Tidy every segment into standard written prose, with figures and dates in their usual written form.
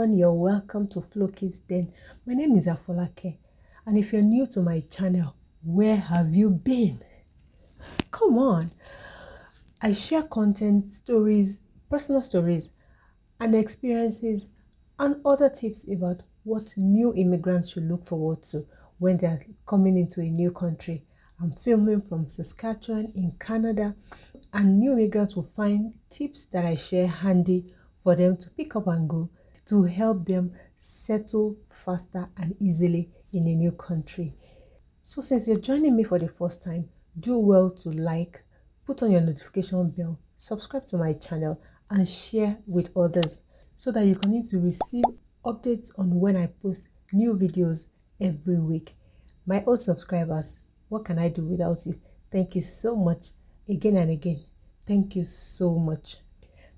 everyone, you're welcome to Flookiesden. My name is Afolake, and if you're new to my channel, where have you been? Come on! I share content, stories, personal stories, and experiences, and other tips about what new immigrants should look forward to when they're coming into a new country. I'm filming from Saskatchewan in Canada, and new immigrants will find tips that I share handy for them to pick up and go to help them settle faster and easily in a new country. So since you're joining me for the first time, do well to like, put on your notification bell, subscribe to my channel, and share with others so that you continue to receive updates on when I post new videos every week. My old subscribers, what can I do without you? Thank you so much again and again. Thank you so much.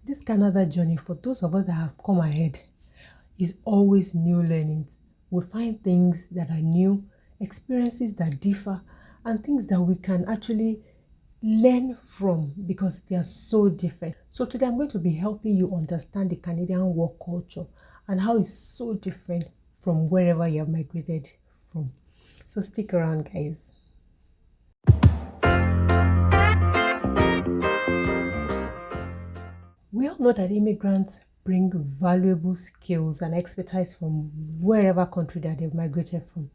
This Canada journey, for those of us that have come ahead, is always new learnings. We find things that are new, experiences that differ, and things that we can actually learn from because they are so different. So today I'm going to be helping you understand the Canadian work culture and how it's so different from wherever you have migrated from. So stick around, guys. We all know that immigrants bring valuable skills and expertise from wherever country that they've migrated from.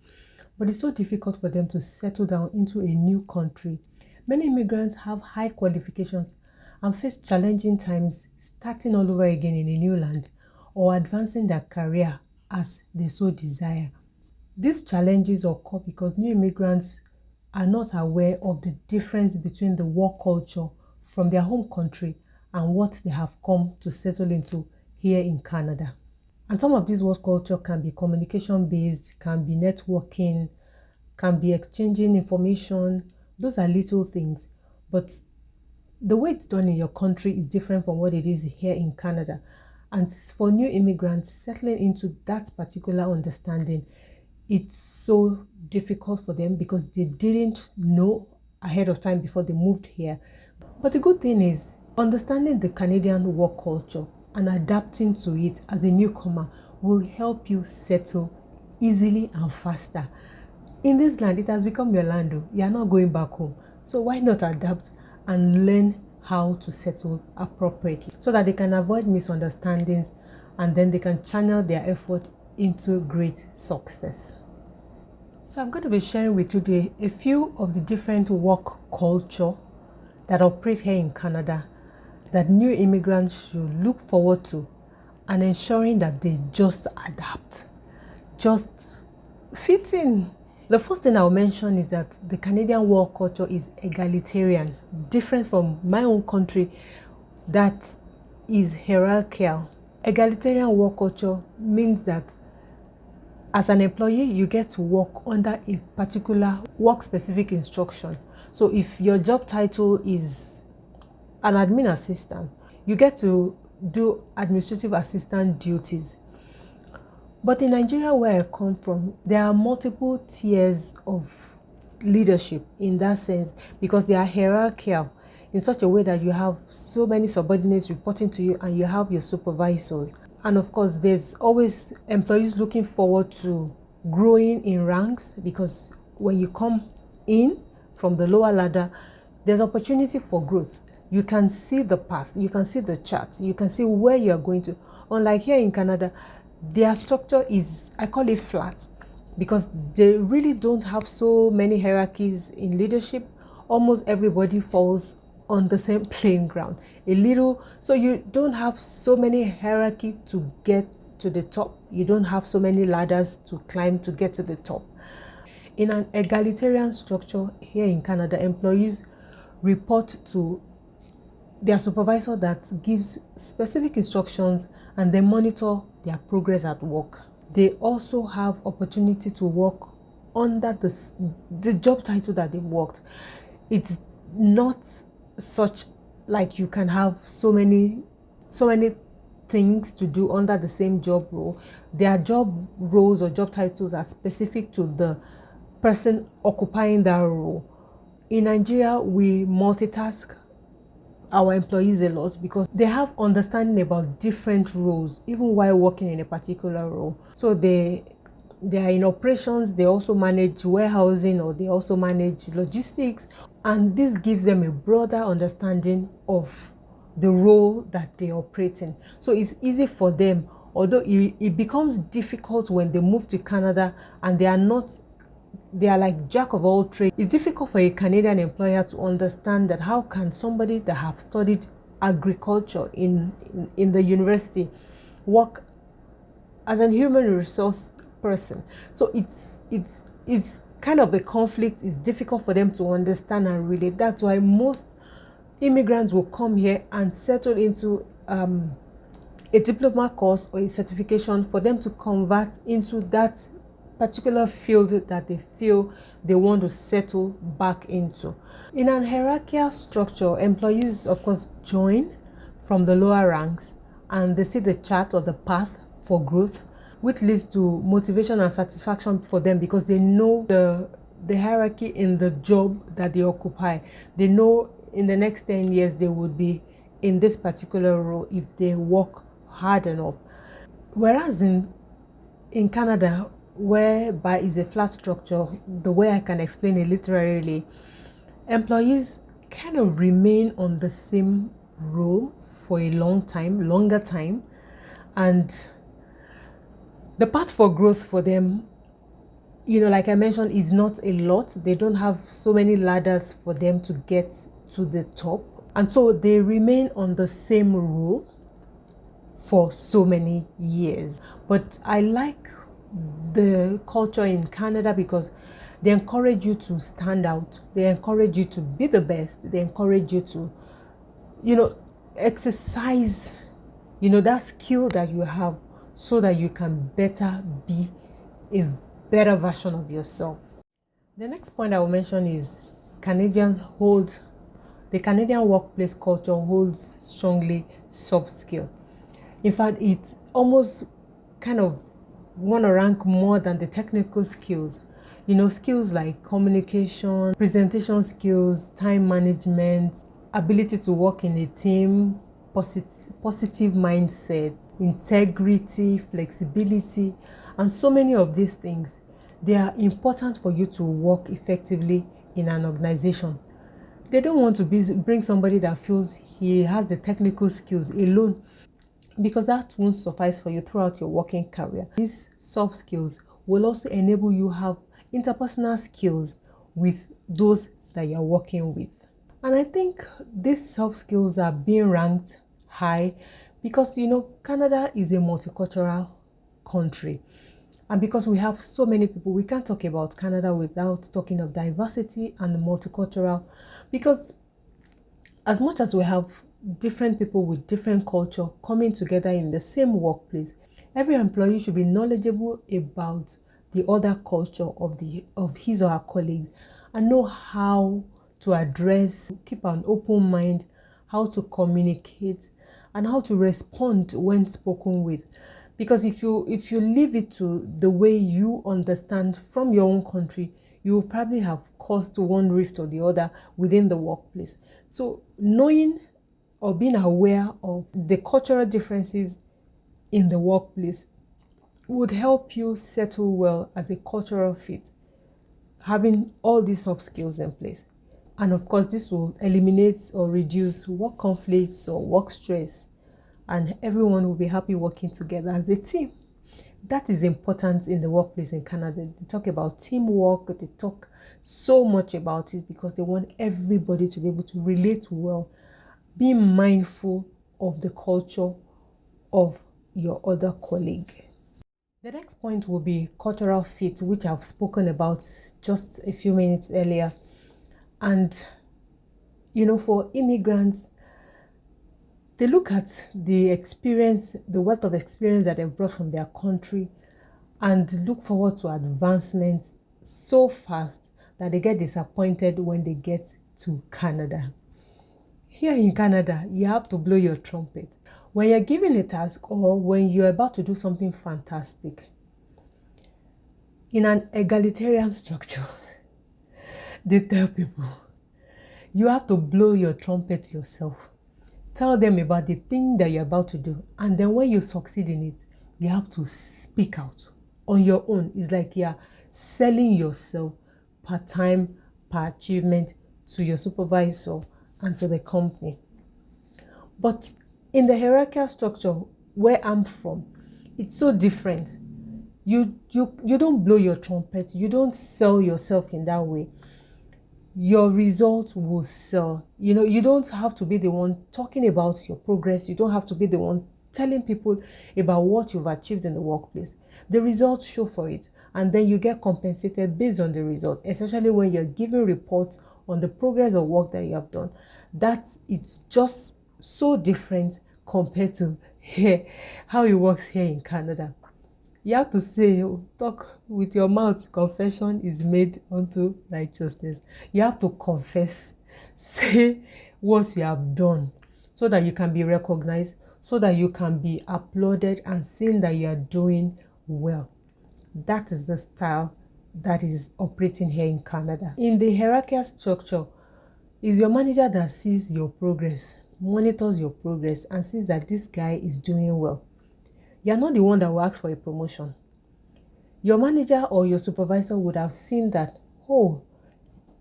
But it's so difficult for them to settle down into a new country. Many immigrants have high qualifications and face challenging times starting all over again in a new land or advancing their career as they so desire. These challenges occur because new immigrants are not aware of the difference between the work culture from their home country and what they have come to settle into here in Canada. And some of this work culture can be communication based, can be networking, can be exchanging information. Those are little things, but the way it's done in your country is different from what it is here in Canada. And for new immigrants settling into that particular understanding, it's so difficult for them because they didn't know ahead of time before they moved here. But the good thing is, understanding the Canadian work culture and adapting to it as a newcomer will help you settle easily and faster. In this land, it has become your land. You are not going back home. So why not adapt and learn how to settle appropriately so that they can avoid misunderstandings and then they can channel their effort into great success. So I'm going to be sharing with you today a few of the different work culture that operate here in Canada that new immigrants should look forward to, and ensuring that they just adapt, just fit in. The first thing I'll mention is that the Canadian work culture is egalitarian, different from my own country that is hierarchical. Egalitarian work culture means that as an employee, you get to work under a particular work-specific instruction. So if your job title is an admin assistant, you get to do administrative assistant duties. But in Nigeria, where I come from, there are multiple tiers of leadership in that sense because they are hierarchical in such a way that you have so many subordinates reporting to you and you have your supervisors. And of course, there's always employees looking forward to growing in ranks because when you come in from the lower ladder, there's opportunity for growth. You can see the path, you can see the chart, you can see where you are going to. Unlike here in Canada, their structure is, I call it flat, because they really don't have so many hierarchies in leadership. Almost everybody falls on the same playing ground. So you don't have so many hierarchy to get to the top. You don't have so many ladders to climb to get to the top. In an egalitarian structure here in Canada, employees report to their supervisor that gives specific instructions and they monitor their progress at work. They also have opportunity to work under the job title that they worked. It's not such like you can have so many things to do under the same job role. Their job roles or job titles are specific to the person occupying that role. In Nigeria, we multitask our employees a lot because they have understanding about different roles, even while working in a particular role. So they are in operations, they also manage warehousing, or they also manage logistics, and this gives them a broader understanding of the role that they operate in. So it's easy for them, although it becomes difficult when they move to Canada and they are like jack of all trades. It's difficult for a Canadian employer to understand that how can somebody that have studied agriculture in the university work as a human resource person. So it's kind of a conflict. It's difficult for them to understand and relate. That's why most immigrants will come here and settle into a diploma course or a certification for them to convert into that particular field that they feel they want to settle back into. In an hierarchical structure, employees of course join from the lower ranks and they see the chart or the path for growth, which leads to motivation and satisfaction for them because they know the hierarchy in the job that they occupy. They know in the next 10 years they would be in this particular role if they work hard enough. Whereas in Canada, whereby is a flat structure, the way I can explain it literally, employees kind of remain on the same role for a longer time, and the path for growth for them, like I mentioned, is not a lot. They don't have so many ladders for them to get to the top, and so they remain on the same role for so many years. But I like the culture in Canada because they encourage you to stand out. They encourage you to be the best. They encourage you to, exercise, that skill that you have so that you can better be a better version of yourself. The next point I will mention is the Canadian workplace culture holds strongly soft skill. In fact, it's almost kind of want to rank more than the technical skills. Skills like communication, presentation skills, time management, ability to work in a team, positive mindset, integrity, flexibility, and so many of these things. They are important for you to work effectively in an organization. They don't want to bring somebody that feels he has the technical skills alone, because that won't suffice for you throughout your working career. These soft skills will also enable you to have interpersonal skills with those that you're working with. And I think these soft skills are being ranked high because, Canada is a multicultural country. And because we have so many people, we can't talk about Canada without talking of diversity and multicultural. Because as much as we have different people with different culture coming together in the same workplace, every employee should be knowledgeable about the other culture of his or her colleague and know how to address, keep an open mind, how to communicate, and how to respond when spoken with. Because if you leave it to the way you understand from your own country, you will probably have caused one rift or the other within the workplace. So knowing or being aware of the cultural differences in the workplace would help you settle well as a cultural fit, having all these soft skills in place. And of course, this will eliminate or reduce work conflicts or work stress, and everyone will be happy working together as a team. That is important in the workplace in Canada. They talk about teamwork, they talk so much about it because they want everybody to be able to relate well, be mindful of the culture of your other colleague. The next point will be cultural fit, which I've spoken about just a few minutes earlier. And, for immigrants, they look at the experience, the wealth of experience that they've brought from their country and look forward to advancements so fast that they get disappointed when they get to Canada. Here in Canada, you have to blow your trumpet. When you're given a task or when you're about to do something fantastic, in an egalitarian structure, they tell people, you have to blow your trumpet yourself. Tell them about the thing that you're about to do. And then when you succeed in it, you have to speak out on your own. It's like you're selling yourself per time, per achievement to your supervisor and to the company. But in the hierarchical structure where I'm from, it's so different. You don't blow your trumpet. You don't sell yourself in that way. Your result will sell. You don't have to be the one talking about your progress. You don't have to be the one telling people about what you've achieved in the workplace. The results show for it, and then you get compensated based on the result, especially when you're giving reports on the progress of work that you have done. It's just so different compared to here, how it works here in Canada. You have to say, talk with your mouth, confession is made unto righteousness. You have to confess, say what you have done, so that you can be recognized, so that you can be applauded and seen that you are doing well. That is the style that is operating here in Canada. In the hierarchical structure, it's your manager that sees your progress, monitors your progress, and sees that this guy is doing well. You're not the one that will ask for a promotion. Your manager or your supervisor would have seen that, oh,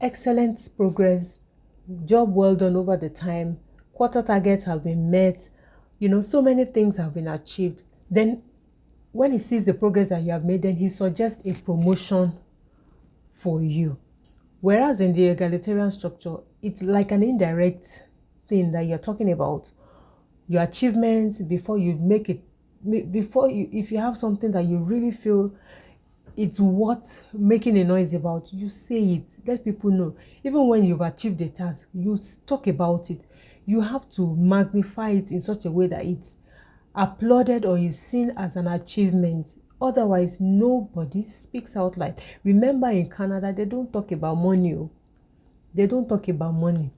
excellent progress, job well done over the time, quarter targets have been met, so many things have been achieved. Then when he sees the progress that you have made, then he suggests a promotion for you. Whereas in the egalitarian structure, it's like an indirect thing that you're talking about. Your achievements before you make it, if you have something that you really feel it's worth making a noise about, you say it, let people know. Even when you've achieved a task, you talk about it. You have to magnify it in such a way that it's applauded or is seen as an achievement. Otherwise, nobody speaks out loud. Remember, in Canada, they don't talk about money. They don't talk about money.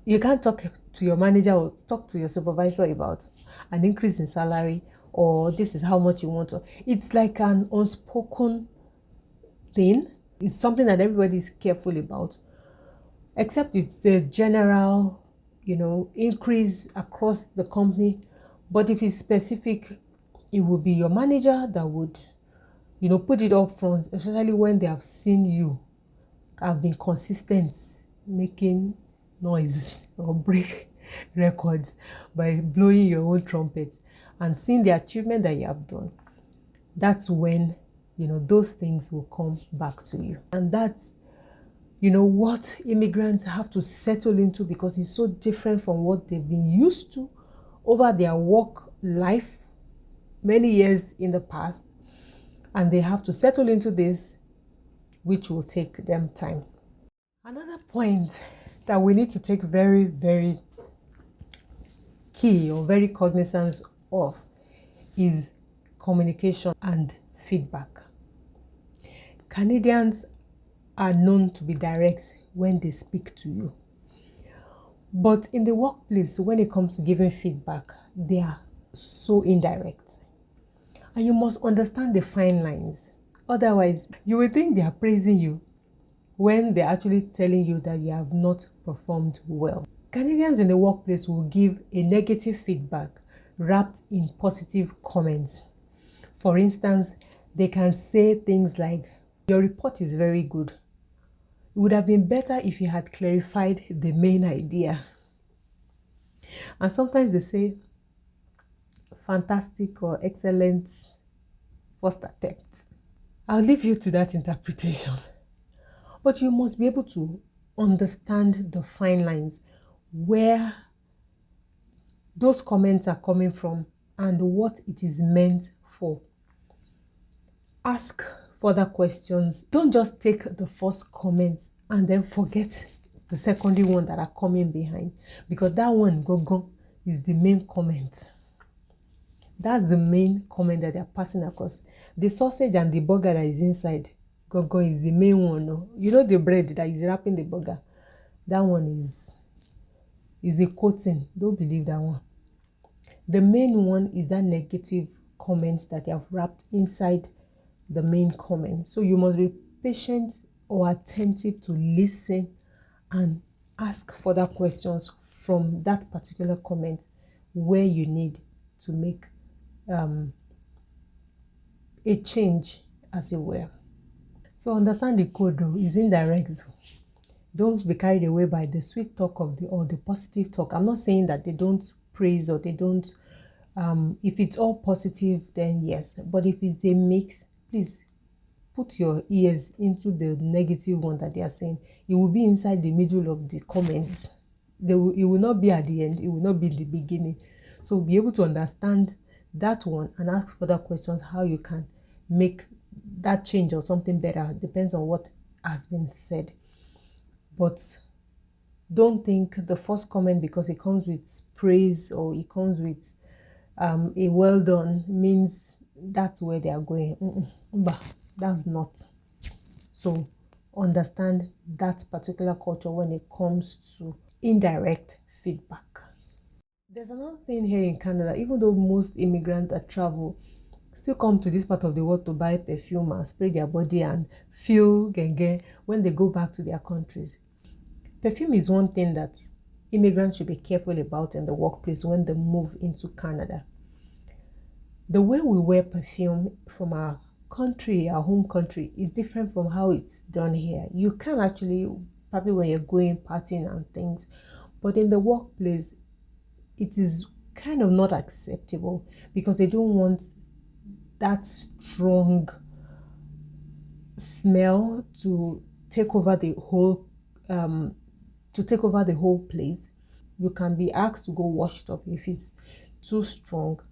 You can't talk to your manager or talk to your supervisor about an increase in salary or this is how much you want to. It's like an unspoken thing. It's something that everybody is careful about, except it's a general, increase across the company. But if it's specific, it will be your manager that would, put it up front, especially when they have seen you have been consistent, making noise or break records by blowing your own trumpet and seeing the achievement that you have done. That's when, those things will come back to you. And that's, what immigrants have to settle into, because it's so different from what they've been used to over their work life many years in the past. And they have to settle into this, which will take them time. Another point that we need to take very, very key or very cognizant of is communication and feedback. Canadians are known to be direct when they speak to you. But in the workplace, when it comes to giving feedback, they are so indirect. And you must understand the fine lines. Otherwise, you will think they are praising you when they're actually telling you that you have not performed well. Canadians in the workplace will give a negative feedback wrapped in positive comments. For instance, they can say things like, your report is very good. It would have been better if you had clarified the main idea. And sometimes they say, fantastic or excellent first attempt. I'll leave you to that interpretation. But you must be able to understand the fine lines where those comments are coming from and what it is meant for. Ask further questions. Don't just take the first comments and then forget the secondary one that are coming behind, because that one go is the main comment. That's the main comment that they're passing across. The sausage and the burger that is inside go is the main one. No? The bread that is wrapping the burger, that one is the coating. Don't believe that one. The main one is that negative comments that they have wrapped inside the main comment. So you must be patient or attentive to listen and ask further questions from that particular comment where you need to make a change, as it were. So understand the code though, is indirect. Don't be carried away by the sweet talk of the positive talk. I'm not saying that they don't praise or they don't, if it's all positive, then yes. But if it's a mix, please put your ears into the negative one that they are saying. It will be inside the middle of the comments. It will not be at the end. It will not be the beginning. So be able to understand that one and ask further questions how you can make that change or something better. Depends on what has been said. But don't think the first comment, because it comes with praise or it comes with a well done, means that's where they are going. But that's not. So understand that particular culture when it comes to indirect feedback. There's another thing here in Canada. Even though most immigrants that travel still come to this part of the world to buy perfume and spray their body and feel genge when they go back to their countries, perfume is one thing that immigrants should be careful about in the workplace when they move into Canada. The way we wear perfume from our country, our home country, is different from how it's done here. You can actually, probably when you're going partying and things, but in the workplace, it is kind of not acceptable because they don't want that strong smell to take over the whole place. You can be asked to go wash it up if it's too strong.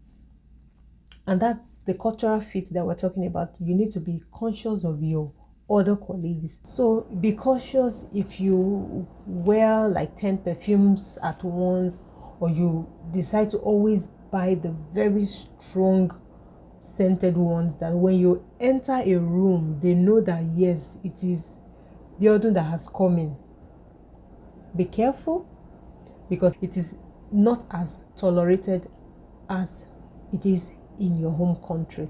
And that's the cultural fit that we're talking about. You need to be conscious of your other colleagues. So be cautious if you wear like 10 perfumes at once, or you decide to always buy the very strong scented ones that when you enter a room, they know that yes, it is Biodun that has come in. Be careful, because it is not as tolerated as it is in your home country.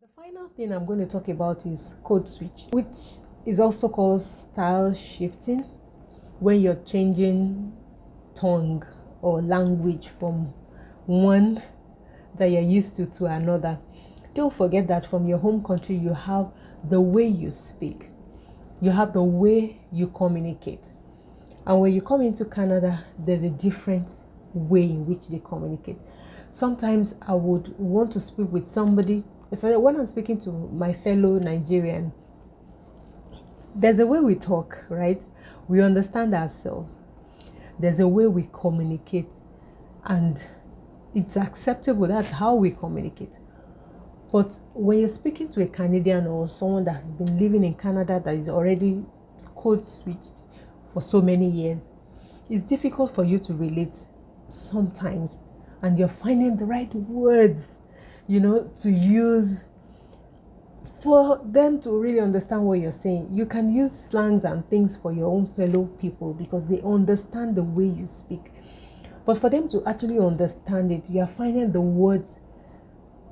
The final thing I'm going to talk about is code switch, which is also called style shifting, when you're changing tongue or language from one that you're used to another. Don't forget that from your home country, you have the way you speak, you have the way you communicate. And when you come into Canada, there's a different way in which they communicate. Sometimes I would want to speak with somebody, so when I'm speaking to my fellow Nigerian, there's a way we talk, right? We understand ourselves. There's a way we communicate, and it's acceptable. That's how we communicate. But when you're speaking to a Canadian or someone that has been living in Canada that is already code switched for so many years, it's difficult for you to relate sometimes, and you're finding the right words, to use for them to really understand what you're saying. You can use slangs and things for your own fellow people because they understand the way you speak. But for them to actually understand it, you are finding the words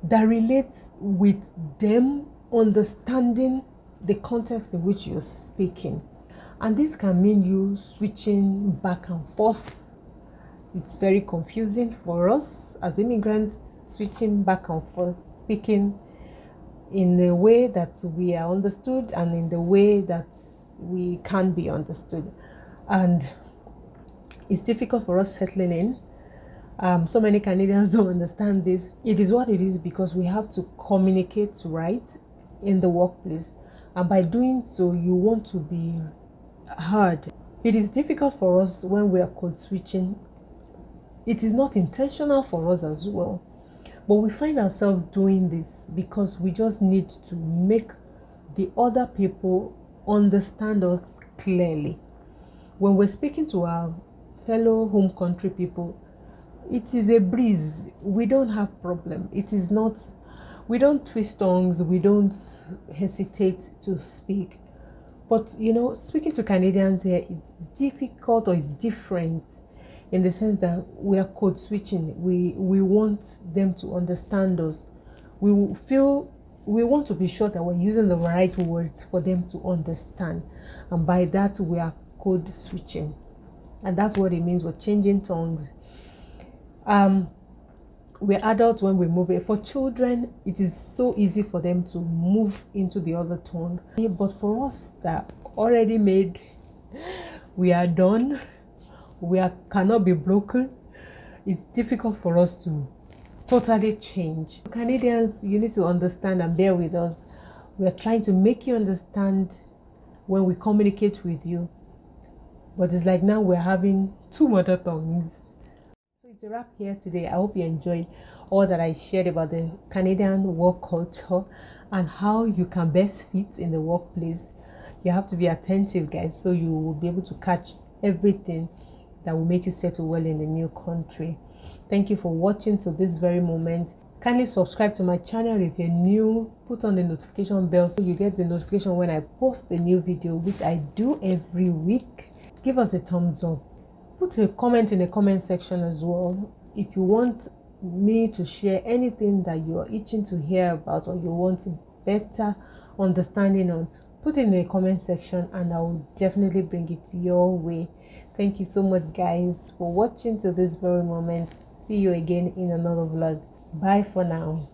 that relate with them understanding the context in which you're speaking. And this can mean you switching back and forth. It's very confusing for us as immigrants, switching back and forth, speaking in a way that we are understood and in the way that we can be understood. And it's difficult for us settling in. So many Canadians don't understand this. It is what it is because we have to communicate right in the workplace. And by doing so, you want to be heard. It is difficult for us when we are code switching. It is not intentional for us as well. But we find ourselves doing this because we just need to make the other people understand us clearly. When we're speaking to our fellow home country people, it is a breeze. We don't have problem. It is not, we don't twist tongues. We don't hesitate to speak. But, speaking to Canadians here, it's difficult or it's different in the sense that we are code switching. We want them to understand us. We want to be sure that we're using the right words for them to understand. And by that, we are code switching. And that's what it means. We're changing tongues. we're adults when we move it. For children, it is so easy for them to move into the other tongue. But for us that already made, we are done, cannot be broken, it's difficult for us to totally change. Canadians, you need to understand and bear with us. We are trying to make you understand when we communicate with you. But it's like now we're having two mother tongues. So it's a wrap here today. I hope you enjoyed all that I shared about the Canadian work culture and how you can best fit in the workplace. You have to be attentive, guys, so you will be able to catch everything that will make you settle well in a new country. Thank you for watching till this very moment. Kindly subscribe to my channel if you're new. Put on the notification bell so you get the notification when I post a new video, which I do every week. Give us a thumbs up. Put a comment in the comment section as well if you want me to share anything that you are itching to hear about or you want better understanding on. Put it in the comment section and I will definitely bring it your way. Thank you so much, guys, for watching to this very moment. See you again in another vlog. Bye for now.